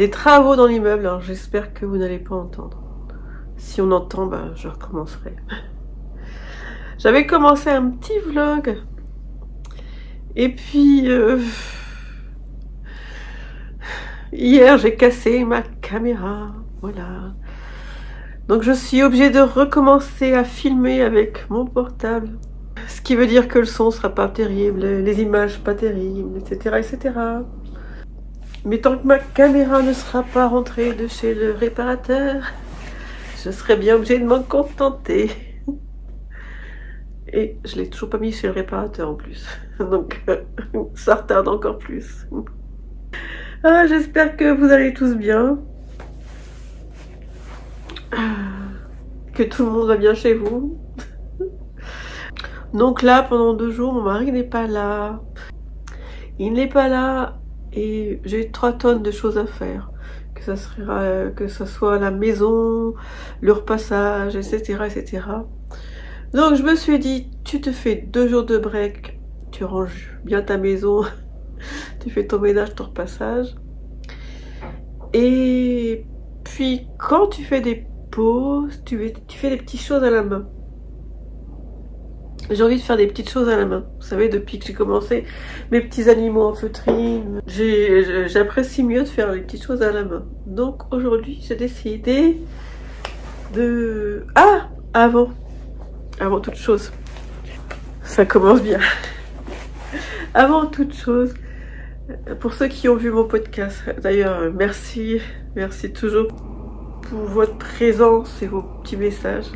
des travaux dans l'immeuble, alors j'espère que vous n'allez pas entendre. Si on entend, bah, je recommencerai. J'avais commencé un petit vlog, et puis hier j'ai cassé ma caméra, voilà. Donc je suis obligée de recommencer à filmer avec mon portable. Ce qui veut dire que le son sera pas terrible, les images pas terribles, etc., etc. Mais tant que ma caméra ne sera pas rentrée de chez le réparateur, je serai bien obligée de m'en contenter. Et je l'ai toujours pas mis chez le réparateur en plus. Donc ça retarde encore plus. Ah, j'espère que vous allez tous bien. Que tout le monde va bien chez vous. Donc là, pendant 2 jours, mon mari n'est pas là. Il n'est pas là et j'ai 3 tonnes de choses à faire. Que ce soit la maison, le repassage, etc., etc. Donc je me suis dit, tu te fais 2 jours de break, tu ranges bien ta maison, tu fais ton ménage, ton repassage. Et puis quand tu fais des pauses, tu fais des petites choses à la main. J'ai envie de faire des petites choses à la main. Vous savez, depuis que j'ai commencé mes petits animaux en feutrine, j'apprécie mieux de faire les petites choses à la main. Donc aujourd'hui, j'ai décidé de... Ah, avant toute chose, ça commence bien. Avant toute chose, pour ceux qui ont vu mon podcast, d'ailleurs, merci toujours pour votre présence et vos petits messages.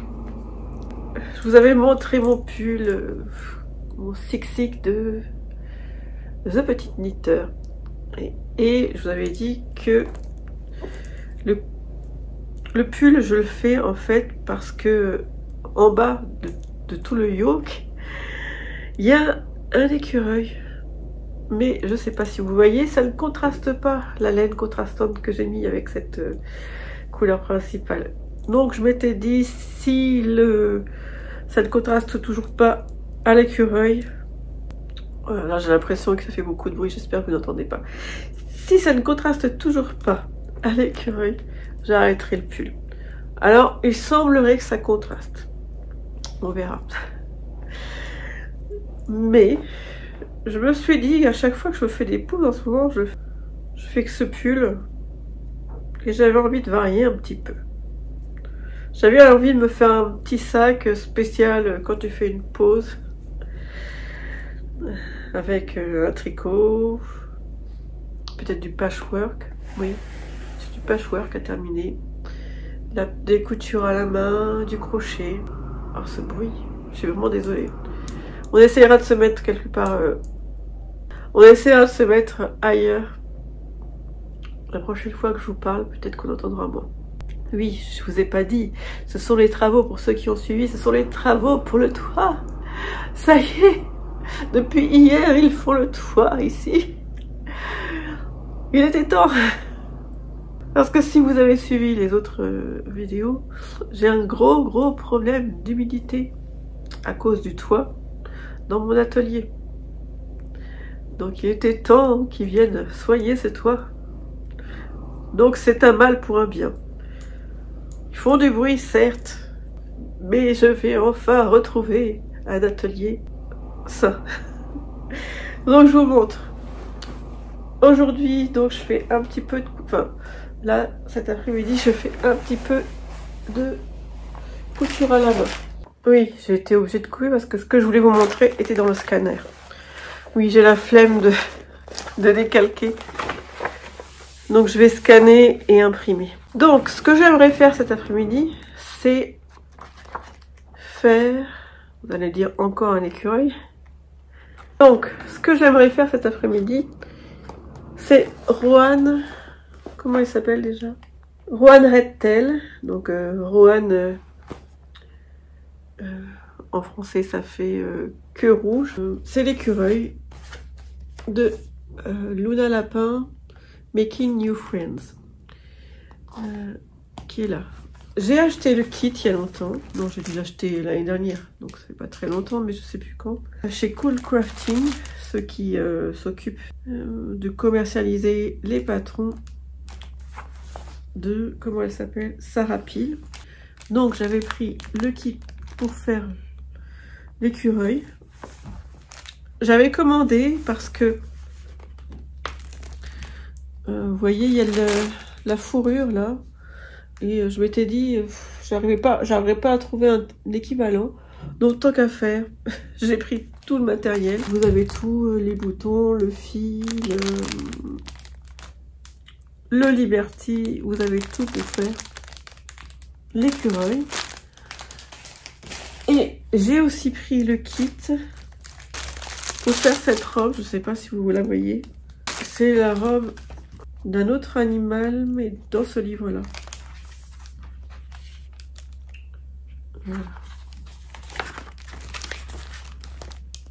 Je vous avais montré mon pull, mon six-six de The Petite Knitteur. Et je vous avais dit que le pull, je le fais en fait parce que en bas de tout le yoke, il y a un écureuil. Mais je sais pas si vous voyez, ça ne contraste pas la laine contrastante que j'ai mis avec cette couleur principale. Donc je m'étais dit, si ça ne contraste toujours pas à l'écureuil, là j'ai l'impression que ça fait beaucoup de bruit, j'espère que vous n'entendez pas. Si ça ne contraste toujours pas à l'écureuil, j'arrêterai le pull. Alors il semblerait que ça contraste, on verra. Mais je me suis dit, à chaque fois que je me fais des poules en ce moment, je fais que ce pull, et j'avais envie de varier un petit peu. J'avais envie de me faire un petit sac spécial quand tu fais une pause, avec un tricot, peut-être du patchwork, oui, c'est du patchwork à terminer, des coutures à la main, du crochet. Alors ce bruit, je suis vraiment désolée. On essaiera de se mettre quelque part, on essaiera de se mettre ailleurs. La prochaine fois que je vous parle, peut-être qu'on entendra moins. Oui, je vous ai pas dit, ce sont les travaux, pour ceux qui ont suivi, ce sont les travaux pour le toit. Ça y est, depuis hier, ils font le toit ici. Il était temps. Parce que si vous avez suivi les autres vidéos, j'ai un gros problème d'humidité à cause du toit dans mon atelier. Donc il était temps qu'ils viennent soigner ce toit. Donc c'est un mal pour un bien. Ils font du bruit, certes, mais je vais enfin retrouver un atelier sain. Donc je vous montre. Aujourd'hui, donc je fais un petit peu de... Enfin, là, cet après-midi, je fais un petit peu de couture à la main. Oui, j'ai été obligée de couper parce que ce que je voulais vous montrer était dans le scanner. Oui, j'ai la flemme de décalquer. Donc je vais scanner et imprimer. Donc ce que j'aimerais faire cet après-midi, c'est faire, vous allez dire encore un écureuil. Donc ce que j'aimerais faire cet après-midi, c'est Rowan, comment il s'appelle déjà? Rowan Redtail. Donc Rowan, en français ça fait queue rouge. C'est l'écureuil de Luna Lapin, Making New Friends, qui est là. J'ai acheté le kit il y a longtemps. Non, j'ai dû l'acheter l'année dernière, donc ça fait pas très longtemps, mais je sais plus quand. Chez Cool Crafting, ceux qui s'occupent de commercialiser les patrons de, comment elle s'appelle, Sarah Peel. Donc j'avais pris le kit pour faire l'écureuil. J'avais commandé parce que vous voyez, il y a la fourrure là, et je m'étais dit j'arriverais pas à trouver un équivalent, donc tant qu'à faire, j'ai pris tout le matériel. Vous avez tout, les boutons, le fil, le Liberty, vous avez tout pour faire l'écureuil. Et j'ai aussi pris le kit pour faire cette robe, je sais pas si vous la voyez, c'est la robe d'un autre animal, mais dans ce livre-là. Voilà.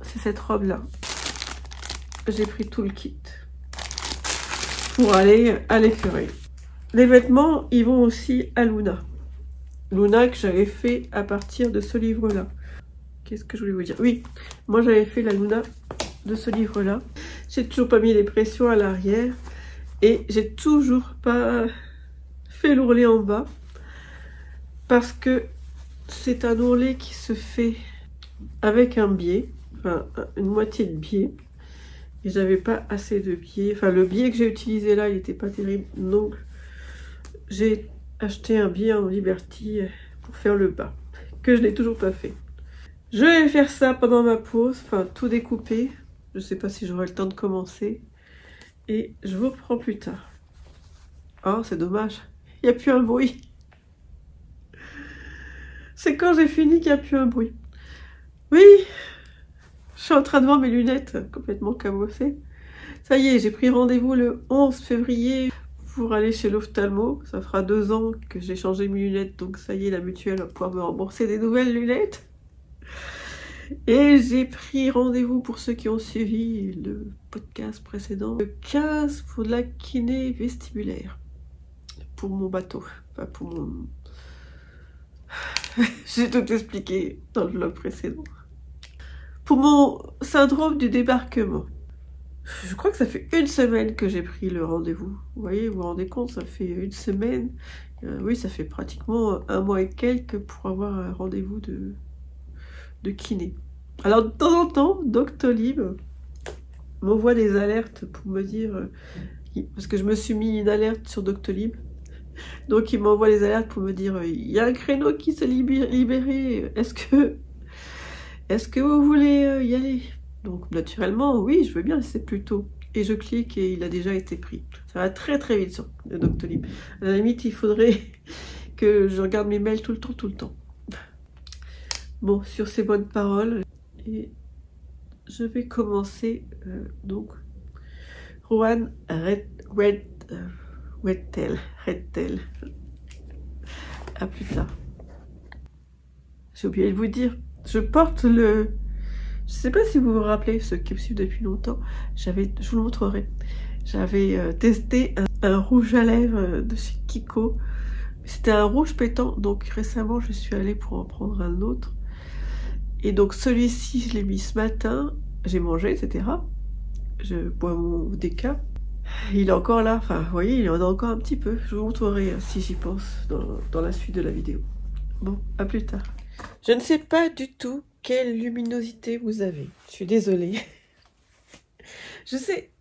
C'est cette robe-là. J'ai pris tout le kit pour aller à l'écureuil. Les vêtements, ils vont aussi à Luna. Luna que j'avais fait à partir de ce livre-là. Qu'est-ce que je voulais vous dire? Oui, moi j'avais fait la Luna de ce livre-là. J'ai toujours pas mis les pressions à l'arrière. Et j'ai toujours pas fait l'ourlet en bas parce que c'est un ourlet qui se fait avec un biais, enfin une moitié de biais, et j'avais pas assez de biais. Enfin, le biais que j'ai utilisé là, il n'était pas terrible, donc j'ai acheté un biais en Liberty pour faire le bas, que je n'ai toujours pas fait. Je vais faire ça pendant ma pause, enfin tout découper. Je sais pas si j'aurai le temps de commencer. Et je vous reprends plus tard. Oh, c'est dommage. Il n'y a plus un bruit. C'est quand j'ai fini qu'il n'y a plus un bruit. Oui, je suis en train de voir mes lunettes complètement cabossées. Ça y est, j'ai pris rendez-vous le 11 février pour aller chez l'ophtalmo. Ça fera 2 ans que j'ai changé mes lunettes. Donc ça y est, la mutuelle va pouvoir me rembourser des nouvelles lunettes. Et j'ai pris rendez-vous pour ceux qui ont suivi le podcast précédent, le 15 pour de la kiné vestibulaire. Pour mon bateau. Enfin, pour mon... J'ai tout expliqué dans le vlog précédent. Pour mon syndrome du débarquement. Je crois que ça fait 1 semaine que j'ai pris le rendez-vous. Vous voyez, vous vous rendez compte, ça fait 1 semaine. Oui, ça fait pratiquement 1 mois et quelques pour avoir un rendez-vous de kiné. Alors de temps en temps, Doctolib m'envoie des alertes pour me dire, parce que je me suis mis une alerte sur Doctolib, donc il m'envoie des alertes pour me dire il y a un créneau qui s'est libéré, est-ce que vous voulez y aller? Donc naturellement, oui, je veux bien, c'est plus tôt. Et je clique et il a déjà été pris. Ça va très très vite sur Doctolib. À la limite, il faudrait que je regarde mes mails tout le temps. Bon, sur ces bonnes paroles, et je vais commencer donc Rowan Redtail. À plus tard. J'ai oublié de vous dire, je porte le... Je sais pas si vous vous rappelez, ceux qui me suivent depuis longtemps, je vous le montrerai. J'avais testé un rouge à lèvres de chez Kiko. C'était un rouge pétant, donc récemment je suis allée pour en prendre un autre. Et donc celui-ci, je l'ai mis ce matin, j'ai mangé, etc. Je bois mon déca. Il est encore là, enfin, vous voyez, il y en a encore un petit peu. Je vous montrerai si j'y pense dans la suite de la vidéo. Bon, à plus tard. Je ne sais pas du tout quelle luminosité vous avez. Je suis désolée. Je sais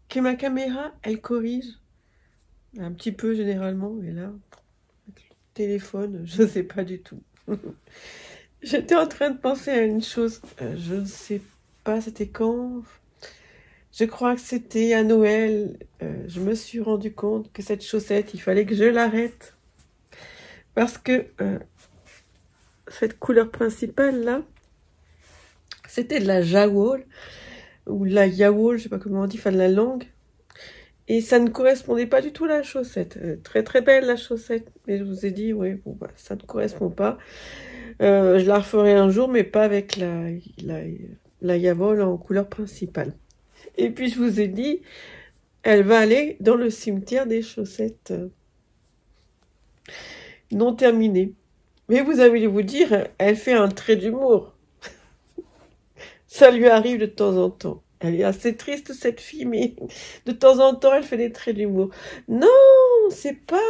que ma caméra, elle corrige un petit peu généralement, mais là, avec le téléphone, je ne sais pas du tout. J'étais en train de penser à une chose, je ne sais pas c'était quand, je crois que c'était à Noël, je me suis rendu compte que cette chaussette, il fallait que je l'arrête, parce que cette couleur principale là, c'était de la jawol, ou la yawol, je sais pas comment on dit, enfin de la langue, et ça ne correspondait pas du tout à la chaussette, très très belle la chaussette, mais je vous ai dit, ouais, bon, bah, ça ne correspond pas. Je la referai un jour, mais pas avec la yawol en couleur principale. Et puis je vous ai dit, elle va aller dans le cimetière des chaussettes non terminées. Mais vous allez vous dire, elle fait un trait d'humour. Ça lui arrive de temps en temps. Elle est assez triste cette fille, mais de temps en temps elle fait des traits d'humour. Non, c'est pas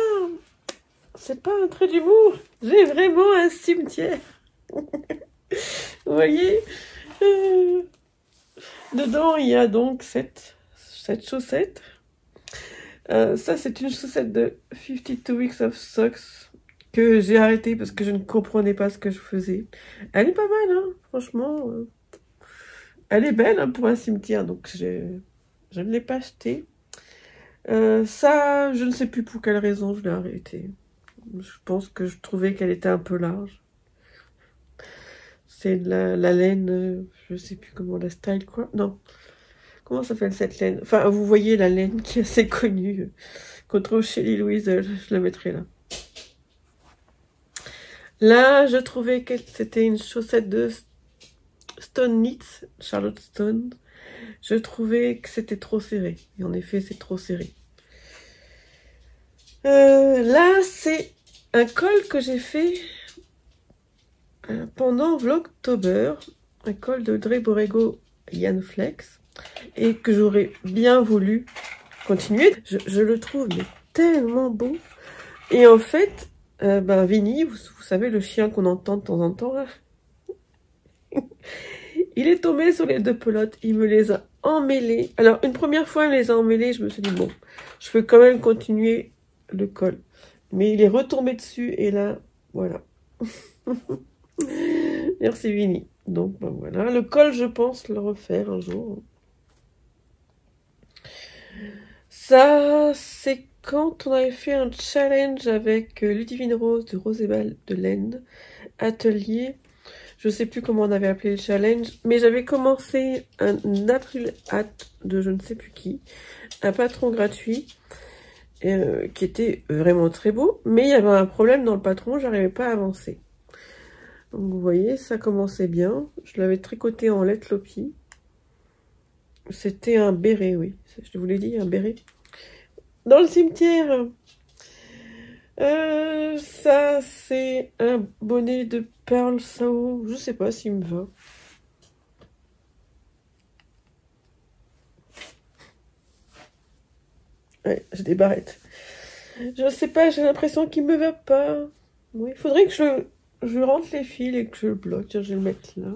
un trait d'humour. J'ai vraiment un cimetière. Vous voyez, dedans, il y a donc cette chaussette. Ça, c'est une chaussette de 52 Weeks of Socks que j'ai arrêtée parce que je ne comprenais pas ce que je faisais. Elle est pas mal, hein, franchement. Elle est belle, hein, pour un cimetière, donc je ne l'ai pas achetée. Ça, je ne sais plus pour quelle raison je l'ai arrêtée. Je pense que je trouvais qu'elle était un peu large. C'est de la laine, je sais plus comment, la style quoi. Non. Comment s'appelle cette laine? Enfin, vous voyez la laine qui est assez connue. Qu'on trouve chez Lily Louise, je la mettrai là. Là, je trouvais que c'était une chaussette de Stone Knits, Charlotte Stone. Je trouvais que c'était trop serré. Et en effet, c'est trop serré. Là, c'est un col que j'ai fait pendant Vlogtober. Un col de Dre Borrego Yann Flex. Et que j'aurais bien voulu continuer. Je le trouve mais tellement beau. Et en fait, Vinny, vous savez, le chien qu'on entend de temps en temps, là, il est tombé sur les deux pelotes, il me les a emmêlées. Alors, une première fois, il me les a emmêlées, je me suis dit, bon, je peux quand même continuer le col. Mais il est retombé dessus, et là, voilà. Merci Vinny. Donc, voilà. Le col, je pense le refaire un jour. Ça, c'est quand on avait fait un challenge avec Ludivine Rose de Rosebal de l'Aisne, atelier. Je sais plus comment on avait appelé le challenge, mais j'avais commencé un April Hat de je ne sais plus qui, un patron gratuit, qui était vraiment très beau, mais il y avait un problème dans le patron, j'arrivais pas à avancer. Donc vous voyez, ça commençait bien, je l'avais tricoté en lait Lopi. C'était un béret, oui, je vous l'ai dit, un béret. Dans le cimetière, ça c'est un bonnet de Pearl Sao, je sais pas s'il me va. Ouais, j'ai des barrettes. Je sais pas, j'ai l'impression qu'il me va pas. Oui, il faudrait que je rentre les fils et que je le bloque. Tiens, je vais le mettre là,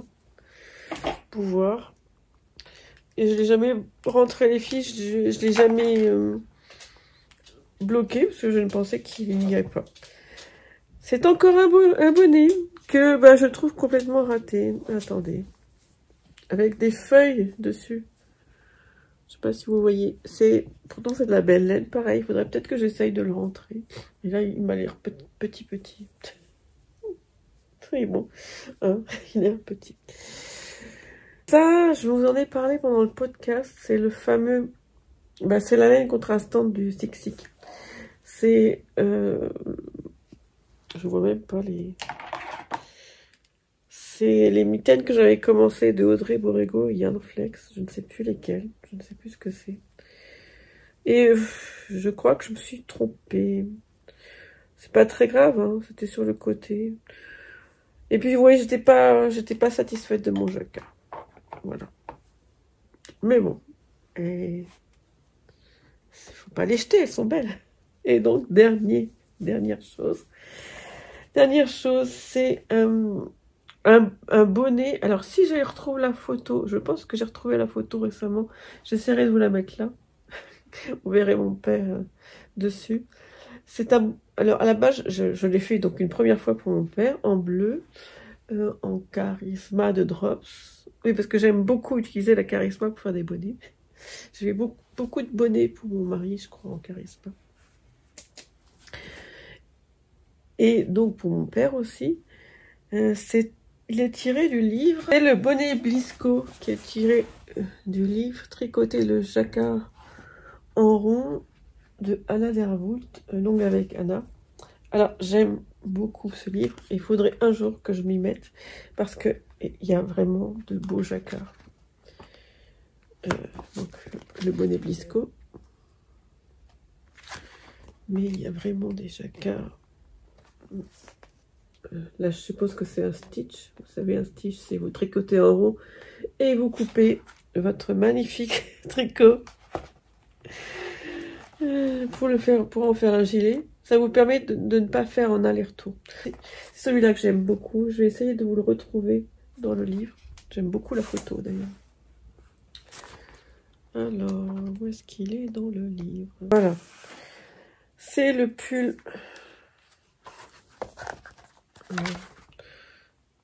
pour voir. Et je l'ai jamais rentré les fils, je l'ai jamais bloqué parce que je ne pensais qu'il n'y irait pas. C'est encore un bonnet que je trouve complètement raté. Attendez. Avec des feuilles dessus. Je sais pas si vous voyez. Pourtant c'est de la belle laine. Pareil, il faudrait peut-être que j'essaye de le rentrer. Et là, il m'a l'air petit. Très bon. Hein, il a l'air petit. Ça, je vous en ai parlé pendant le podcast. C'est le fameux... c'est la laine contrastante du Sik. C'est... je vois même pas les... C'est les mitaines que j'avais commencé de Audrey Borrego et Yann Flex. Je ne sais plus lesquelles. Je ne sais plus ce que c'est. Et je crois que je me suis trompée. C'est pas très grave, hein. C'était sur le côté. Et puis, vous voyez, j'étais pas satisfaite de mon jacquard. Voilà. Mais bon. Et... faut pas les jeter, elles sont belles. Et donc, dernière chose. Dernière chose, c'est... un bonnet. Alors, si je retrouve la photo, je pense que j'ai retrouvé la photo récemment. J'essaierai de vous la mettre là. Vous verrez mon père dessus. C'est un... Alors, à la base, je l'ai fait donc une première fois pour mon père, en bleu, en Charisma de Drops. Oui, parce que j'aime beaucoup utiliser la Charisma pour faire des bonnets. J'ai fait beaucoup de bonnets pour mon mari, je crois, en Charisma. Et donc, pour mon père aussi, il est tiré du livre. Et le bonnet Blisco qui est tiré du livre Tricoter le jacquard en rond de Anna Dervoult, longue avec Anna. Alors j'aime beaucoup ce livre. Il faudrait un jour que je m'y mette parce que il y a vraiment de beaux jacquards. Donc le bonnet Blisco. Mais il y a vraiment des jacquards. Là, je suppose que c'est un stitch. Vous savez, un stitch, c'est vous tricotez en rond et vous coupez votre magnifique tricot. pour en faire un gilet. Ça vous permet de ne pas faire un aller-retour. C'est celui-là que j'aime beaucoup. Je vais essayer de vous le retrouver dans le livre. J'aime beaucoup la photo d'ailleurs. Alors, où est-ce qu'il est dans le livre? Voilà. C'est le pull.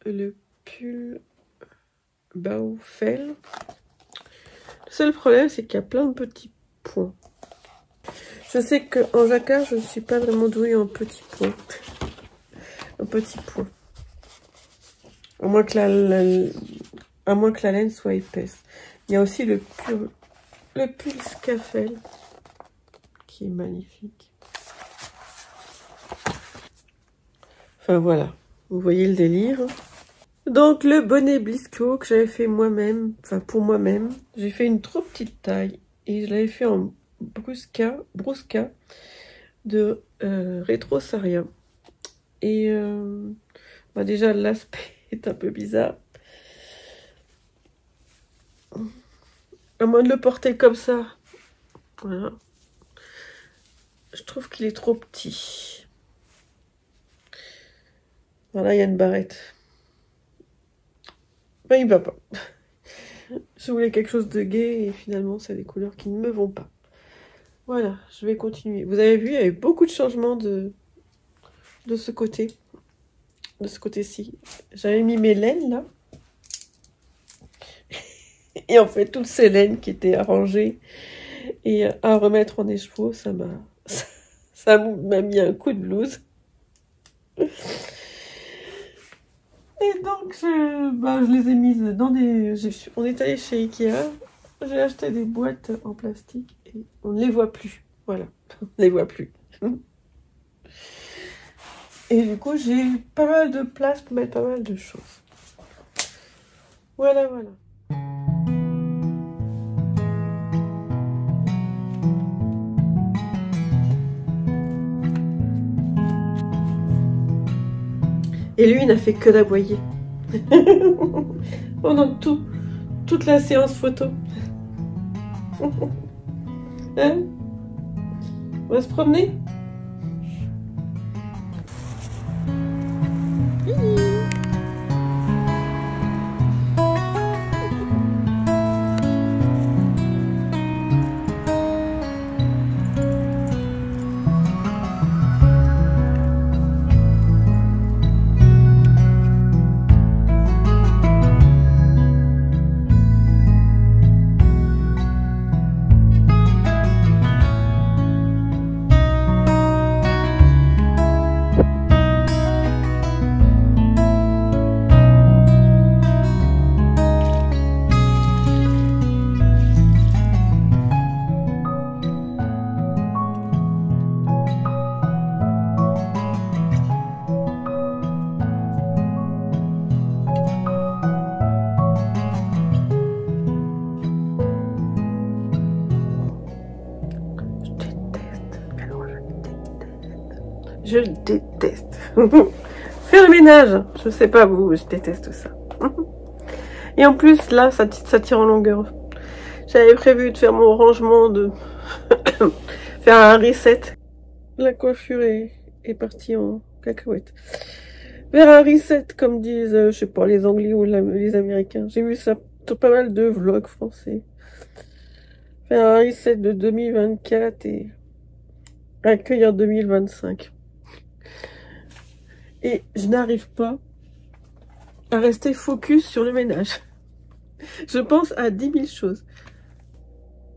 Le pull Baufel. Le seul problème, c'est qu'il y a plein de petits points. Je sais qu'en jacquard, je ne suis pas vraiment douée en petits points. Un petit point. À moins que la laine soit épaisse. Il y a aussi le pull Scafel qui est magnifique. Enfin voilà, vous voyez le délire. Donc le bonnet Blisco que j'avais fait moi-même, enfin pour moi-même, j'ai fait une trop petite taille et je l'avais fait en brusca de Rétro Saria. Et bah déjà l'aspect est un peu bizarre. À moins de le porter comme ça, voilà. Je trouve qu'il est trop petit. Voilà, il y a une barrette. Ben, il va pas. Je voulais quelque chose de gai et finalement, c'est des couleurs qui ne me vont pas. Voilà, je vais continuer. Vous avez vu, il y a eu beaucoup de changements de ce côté. De ce côté-ci. J'avais mis mes laines, là. Et en fait, toutes ces laines qui étaient arrangées et à remettre en écheveau, ça m'a mis un coup de blues. Et donc, je les ai mises dans des... On est allé chez Ikea, j'ai acheté des boîtes en plastique et on ne les voit plus. Voilà, on ne les voit plus. Et du coup, j'ai pas mal de place pour mettre pas mal de choses. Voilà, voilà. Et lui, il n'a fait que d'aboyer. Pendant toute la séance photo. Hein? On va se promener? Je déteste. Faire le ménage. Je sais pas vous, je déteste ça. Et en plus, là, ça tire en longueur. J'avais prévu de faire mon rangement, de faire un reset. La coiffure est partie en cacahuète. Faire un reset, comme disent, je sais pas, les Anglais ou les Américains. J'ai vu ça sur pas mal de vlogs français. Faire un reset de 2024 et accueillir 2025. Et je n'arrive pas à rester focus sur le ménage. Je pense à 10 000 choses.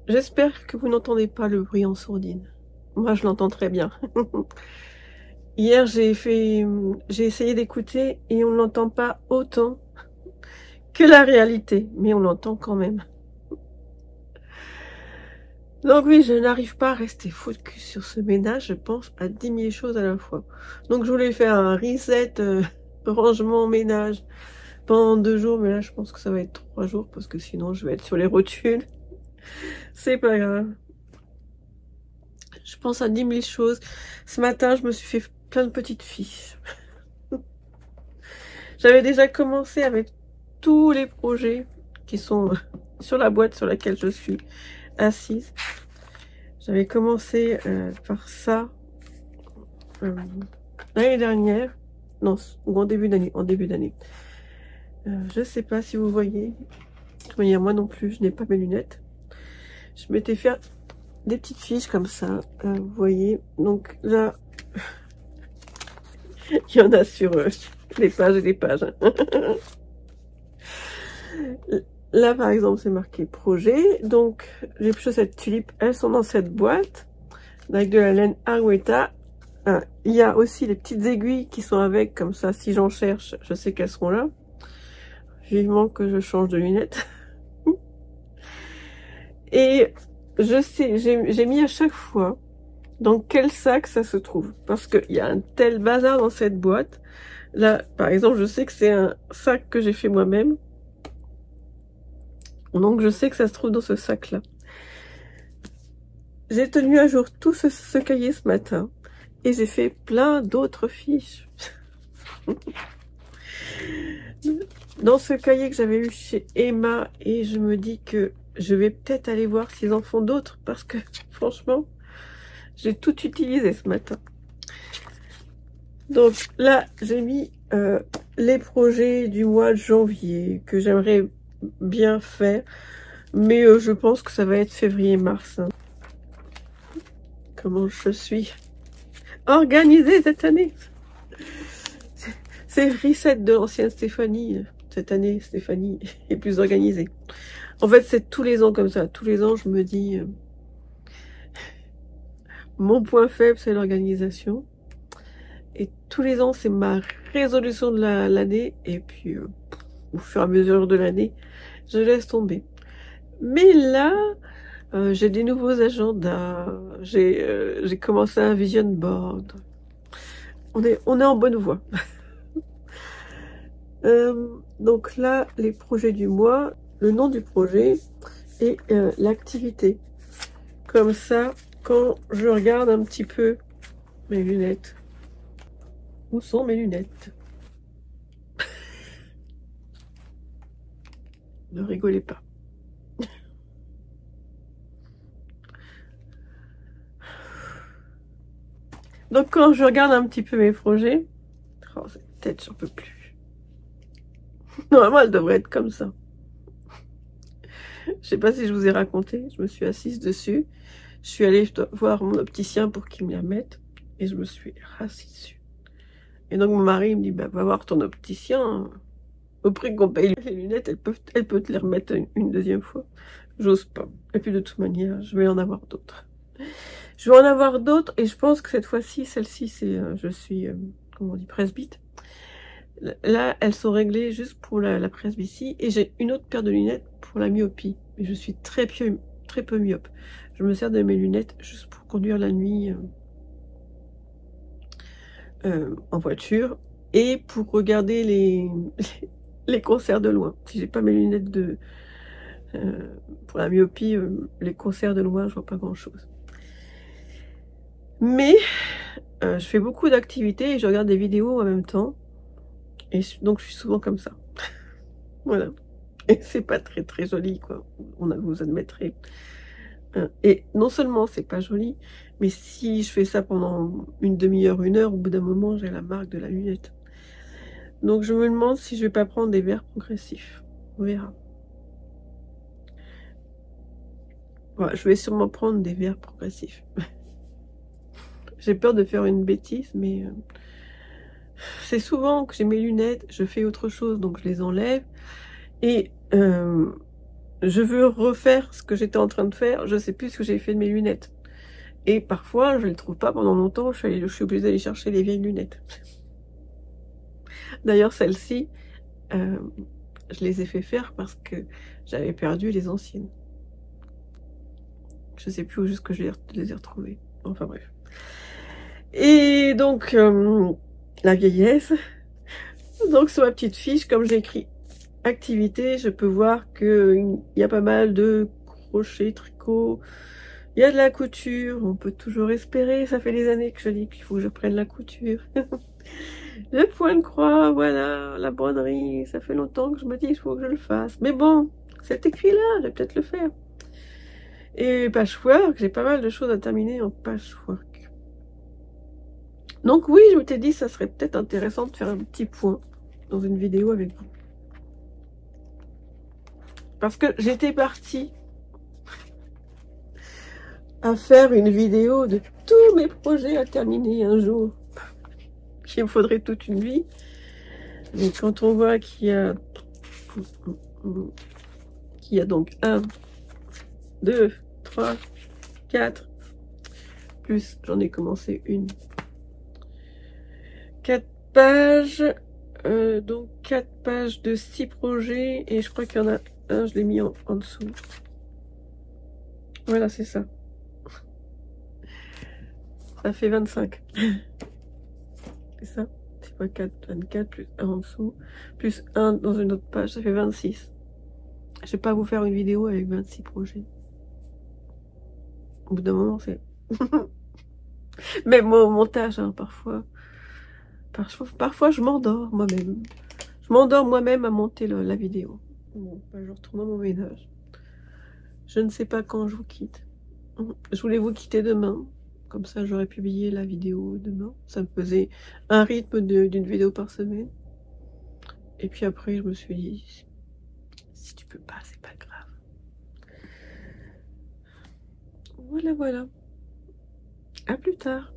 J'espère que vous n'entendez pas le bruit en sourdine. Moi, je l'entends très bien. Hier, j'ai essayé d'écouter et on ne l'entend pas autant que la réalité. Mais on l'entend quand même. Donc oui, je n'arrive pas à rester focus sur ce ménage. Je pense à 10 000 choses à la fois. Donc je voulais faire un reset, rangement, ménage pendant 2 jours. Mais là, je pense que ça va être 3 jours parce que sinon, je vais être sur les rotules. C'est pas grave. Je pense à 10 000 choses. Ce matin, je me suis fait plein de petites fiches. J'avais déjà commencé avec tous les projets qui sont sur la boîte sur laquelle je suis assise. J'avais commencé par ça l'année dernière. Non, ou en début d'année. Je sais pas si vous voyez. De toute manière, moi non plus, je n'ai pas mes lunettes. Je m'étais fait des petites fiches comme ça, vous voyez. Donc là, il y en a sur des pages et des pages. Là, par exemple, c'est marqué projet. Donc, les chaussettes tulipes, elles sont dans cette boîte avec de la laine Arweta. Il y a aussi les petites aiguilles qui sont avec, comme ça, si j'en cherche, je sais qu'elles seront là. Vivement que je change de lunettes. Et je sais, j'ai mis à chaque fois dans quel sac ça se trouve. Parce qu'il y a un tel bazar dans cette boîte. Là, par exemple, je sais que c'est un sac que j'ai fait moi-même. Donc, je sais que ça se trouve dans ce sac-là. J'ai tenu à jour tout ce cahier ce matin. Et j'ai fait plein d'autres fiches. Dans ce cahier que j'avais eu chez Emma, et je me dis que je vais peut-être aller voir s'ils en font d'autres, parce que franchement, j'ai tout utilisé ce matin. Donc là, j'ai mis les projets du mois de janvier que j'aimerais bien faire, mais je pense que ça va être février-mars. Hein. Comment je suis organisée cette année. C'est reset de l'ancienne Stéphanie. Cette année, Stéphanie est plus organisée. En fait, c'est tous les ans comme ça. Tous les ans, je me dis... mon point faible, c'est l'organisation. Et tous les ans, c'est ma résolution de l'année. Et puis, au fur et à mesure de l'année, je laisse tomber. Mais là, j'ai des nouveaux agendas. J'ai commencé un vision board. On est en bonne voie. Donc là, les projets du mois, le nom du projet et l'activité. Comme ça, quand je regarde un petit peu mes lunettes, où sont mes lunettes? Ne rigolez pas. Donc quand je regarde un petit peu mes projets, oh, cette tête, j'en peux plus. Normalement, elle devrait être comme ça. Je sais pas si je vous ai raconté, je me suis assise dessus. Je suis allée voir mon opticien pour qu'il me la mette. Et je me suis assise dessus. Et donc mon mari me dit, bah, va voir ton opticien. Au prix qu'on paye les lunettes, elle peut te les remettre une deuxième fois. J'ose pas. Et puis de toute manière, je vais en avoir d'autres. Je vais en avoir d'autres et je pense que cette fois-ci, celle-ci, c'est, je suis, comment on dit, presbyte. Là, elles sont réglées juste pour la presbytie et j'ai une autre paire de lunettes pour la myopie. Mais je suis très peu myope. Je me sers de mes lunettes juste pour conduire la nuit en voiture et pour regarder les concerts de loin. Si j'ai pas mes lunettes pour la myopie, les concerts de loin, je vois pas grand-chose. Mais je fais beaucoup d'activités et je regarde des vidéos en même temps. Et donc je suis souvent comme ça. Voilà. Et c'est pas très joli, quoi. Vous admettrez. Et non seulement c'est pas joli, mais si je fais ça pendant une demi-heure, une heure, au bout d'un moment, j'ai la marque de la lunette. Donc je me demande si je vais pas prendre des verres progressifs. On verra. Voilà, je vais sûrement prendre des verres progressifs. J'ai peur de faire une bêtise, mais c'est souvent que j'ai mes lunettes, je fais autre chose, donc je les enlève. Et je veux refaire ce que j'étais en train de faire, je sais plus ce que j'ai fait de mes lunettes. Et parfois, je ne les trouve pas pendant longtemps, je suis obligée d'aller chercher les vieilles lunettes. D'ailleurs, celles-ci, je les ai fait faire parce que j'avais perdu les anciennes. Je sais plus où juste que je les ai retrouvées. Enfin bref. Et donc, la vieillesse. Donc sur ma petite fiche, comme j'ai écrit activité, je peux voir qu'il y a pas mal de crochets, tricots. Il y a de la couture, on peut toujours espérer. Ça fait des années que je dis qu'il faut que je prenne la couture. Le point de croix, voilà, la broderie. Ça fait longtemps que je me dis qu'il faut que je le fasse. Mais bon, c'est écrit là, je vais peut-être le faire. Et patchwork, j'ai pas mal de choses à terminer en patchwork. Donc oui, je m'étais dit ça serait peut-être intéressant de faire un petit point dans une vidéo avec vous. Parce que j'étais partie à faire une vidéo de tous mes projets à terminer un jour. Il me faudrait toute une vie. Mais quand on voit qu'il y a donc 1, 2, 3, 4, plus j'en ai commencé une. 4 pages, donc 4 pages de 6 projets, et je crois qu'il y en a un, je l'ai mis en dessous. Voilà, c'est ça. Ça fait 25. C'est ça? C'est pas 4, 24, plus 1 en dessous, plus 1 dans une autre page, ça fait 26. Je vais pas vous faire une vidéo avec 26 projets. Au bout d'un moment, c'est... Même au montage, hein, parfois. Parfois, je m'endors moi-même. Je m'endors moi-même à monter la vidéo. Bon, je retourne dans mon ménage. Je ne sais pas quand je vous quitte. Je voulais vous quitter demain. Comme ça, j'aurais publié la vidéo demain. Ça me faisait un rythme d'une vidéo par semaine. Et puis après, je me suis dit, si tu peux pas, c'est pas grave. Voilà, voilà. À plus tard.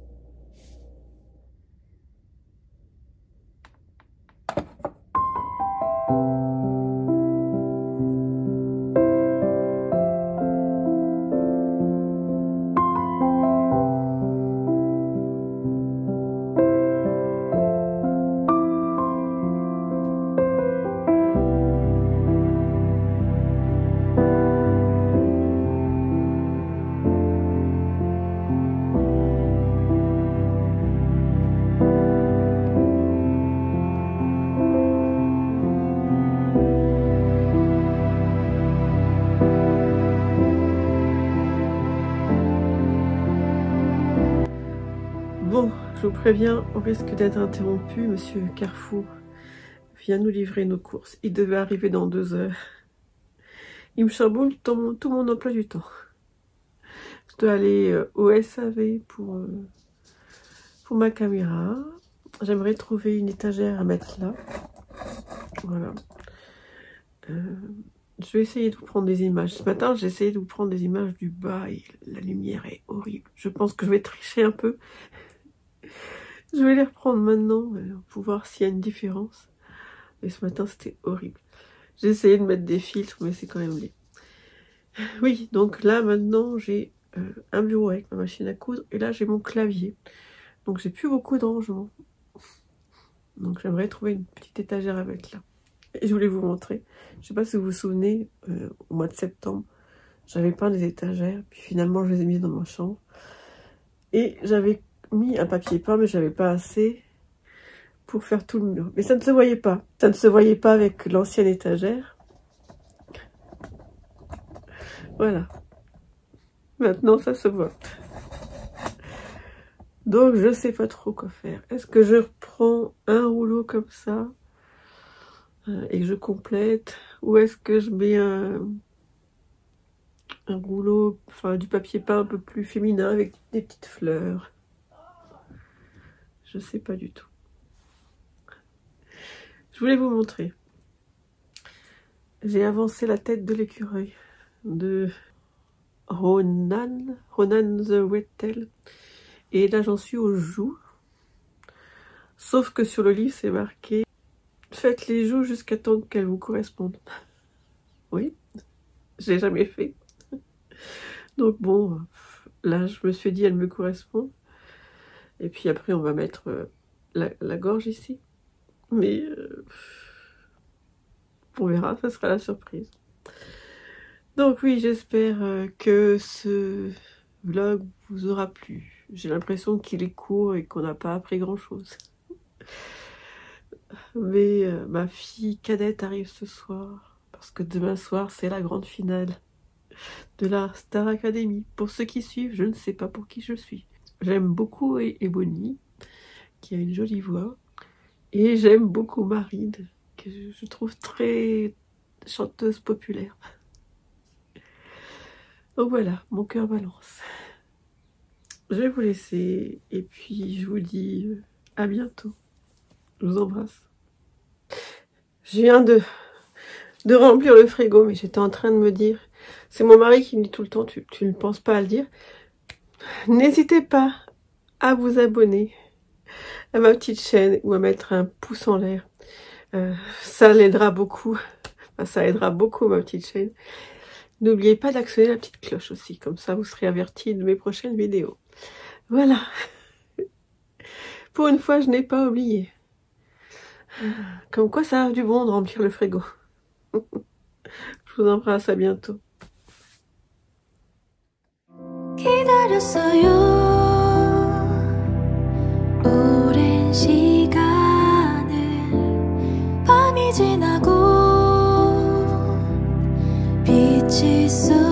Bon, je vous préviens, on risque d'être interrompu. Monsieur Carrefour vient nous livrer nos courses. Il devait arriver dans 2 heures. Il me chamboule tout mon emploi du temps. Je dois aller au SAV pour ma caméra. J'aimerais trouver une étagère à mettre là. Voilà. Je vais essayer de vous prendre des images. Ce matin, j'ai essayé de vous prendre des images du bas et la lumière est horrible. Je pense que je vais tricher un peu. Je vais les reprendre maintenant pour voir s'il y a une différence. Mais ce matin, c'était horrible. J'ai essayé de mettre des filtres, mais c'est quand même laid. Oui, donc là, maintenant, j'ai un bureau avec ma machine à coudre. Et là, j'ai mon clavier. Donc, j'ai plus beaucoup de rangement. Donc, j'aimerais trouver une petite étagère à mettre là. Et je voulais vous montrer. Je sais pas si vous vous souvenez, au mois de septembre, j'avais peint des étagères. Puis finalement, je les ai mis dans ma chambre. Et j'avais mis un papier peint, mais j'avais pas assez pour faire tout le mur. Mais ça ne se voyait pas. Ça ne se voyait pas avec l'ancienne étagère. Voilà. Maintenant, ça se voit. Donc, je sais pas trop quoi faire. Est-ce que je reprends un rouleau comme ça et que je complète? Ou est-ce que je mets un rouleau, enfin du papier peint un peu plus féminin avec des petites fleurs? Je sais pas du tout. Je voulais vous montrer. J'ai avancé la tête de l'écureuil de Ronan the Red Tail. Et là, j'en suis aux joues. Sauf que sur le livre, c'est marqué « Faites les joues jusqu'à temps qu'elles vous correspondent. » Oui, j'ai jamais fait. Donc bon, là, je me suis dit « Elles me correspondent. » Et puis après, on va mettre la gorge ici. Mais on verra, ça sera la surprise. Donc oui, j'espère que ce vlog vous aura plu. J'ai l'impression qu'il est court et qu'on n'a pas appris grand-chose. Mais ma fille cadette arrive ce soir, parce que demain soir, c'est la grande finale de la Star Academy. Pour ceux qui suivent, je ne sais pas pour qui je suis. J'aime beaucoup Ebony, qui a une jolie voix. Et j'aime beaucoup Marine, que je trouve très chanteuse populaire. Donc voilà, mon cœur balance. Je vais vous laisser et puis je vous dis à bientôt. Je vous embrasse. Je viens de remplir le frigo, mais j'étais en train de me dire, c'est mon mari qui me dit tout le temps, tu ne penses pas à le dire, n'hésitez pas à vous abonner à ma petite chaîne ou à mettre un pouce en l'air. Ça l'aidera beaucoup, enfin, ça aidera beaucoup ma petite chaîne. N'oubliez pas d'actionner la petite cloche aussi, comme ça vous serez avertis de mes prochaines vidéos. Voilà. Pour une fois, je n'ai pas oublié. Comme quoi ça a du bon de remplir le frigo. Je vous embrasse, à bientôt. 기다렸어요. 오랜 시간을 밤이 지나고 빛이 쏟